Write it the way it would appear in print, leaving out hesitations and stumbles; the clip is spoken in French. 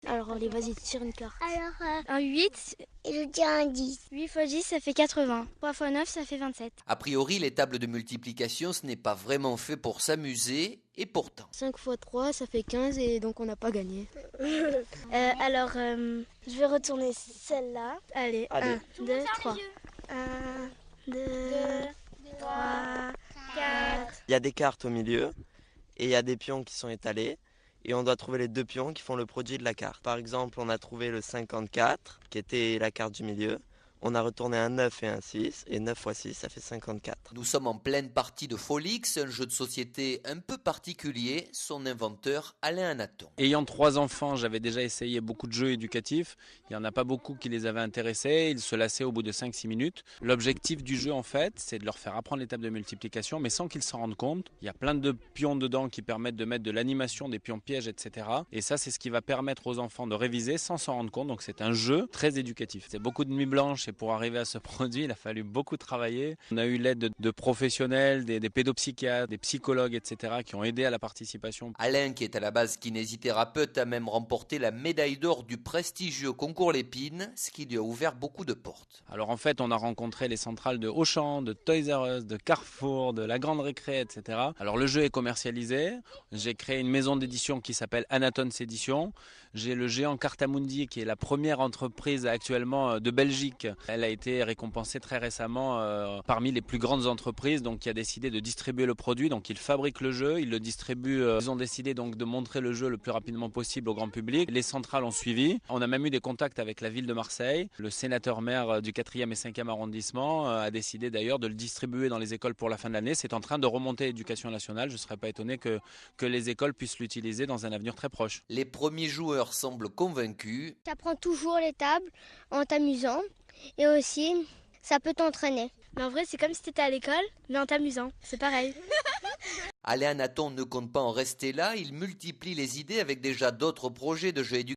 Alors allez, vas-y, tire une carte. Alors, Un 8, et je dis un 10. 8 x 10, ça fait 80. 3 x 9, ça fait 27. A priori, les tables de multiplication, ce n'est pas vraiment fait pour s'amuser, et pourtant. 5 x 3, ça fait 15 et donc on n'a pas gagné. Je vais retourner celle-là. Allez, 1, 2, 3. 1, 2, 3, 4. Il y a des cartes au milieu et il y a des pions qui sont étalés. Et on doit trouver les deux pions qui font le produit de la carte. Par exemple, on a trouvé le 54, qui était la carte du milieu. On a retourné un 9 et un 6, et 9 x 6, ça fait 54. Nous sommes en pleine partie de Folix, un jeu de société un peu particulier, son inventeur Alain Anaton. Ayant 3 enfants, j'avais déjà essayé beaucoup de jeux éducatifs. Il n'y en a pas beaucoup qui les avaient intéressés, ils se lassaient au bout de 5-6 minutes. L'objectif du jeu, en fait, c'est de leur faire apprendre les tables de multiplication, mais sans qu'ils s'en rendent compte. Il y a plein de pions dedans qui permettent de mettre de l'animation, des pions pièges, etc. Et ça, c'est ce qui va permettre aux enfants de réviser sans s'en rendre compte. Donc c'est un jeu très éducatif. C'est beaucoup de nuits blanches. Et pour arriver à ce produit, il a fallu beaucoup travailler. On a eu l'aide de professionnels, des pédopsychiatres, des psychologues, etc. qui ont aidé à la participation. Alain, qui est à la base kinésithérapeute, a même remporté la médaille d'or du prestigieux concours Lépine, ce qui lui a ouvert beaucoup de portes. Alors en fait, on a rencontré les centrales de Auchan, de Toys R Us, de Carrefour, de la Grande Récré, etc. Alors le jeu est commercialisé. J'ai créé une maison d'édition qui s'appelle Anatons Édition. J'ai le géant Cartamundi, qui est la première entreprise actuellement de Belgique. Elle a été récompensée très récemment parmi les plus grandes entreprises, donc qui a décidé de distribuer le produit. Donc ils fabriquent le jeu, ils le distribuent. Ils ont décidé donc de montrer le jeu le plus rapidement possible au grand public. Les centrales ont suivi. On a même eu des contacts avec la ville de Marseille. Le sénateur-maire du 4e et 5e arrondissement a décidé d'ailleurs de le distribuer dans les écoles pour la fin de l'année. C'est en train de remonter à l'éducation nationale. Je ne serais pas étonné que les écoles puissent l'utiliser dans un avenir très proche. Les premiers joueurs semblent convaincus. Tu apprends toujours les tables en t'amusant et aussi ça peut t'entraîner. Mais en vrai, c'est comme si t'étais à l'école, mais en t'amusant. C'est pareil. Alain Anaton ne compte pas en rester là, il multiplie les idées avec déjà d'autres projets de jeux éducatifs.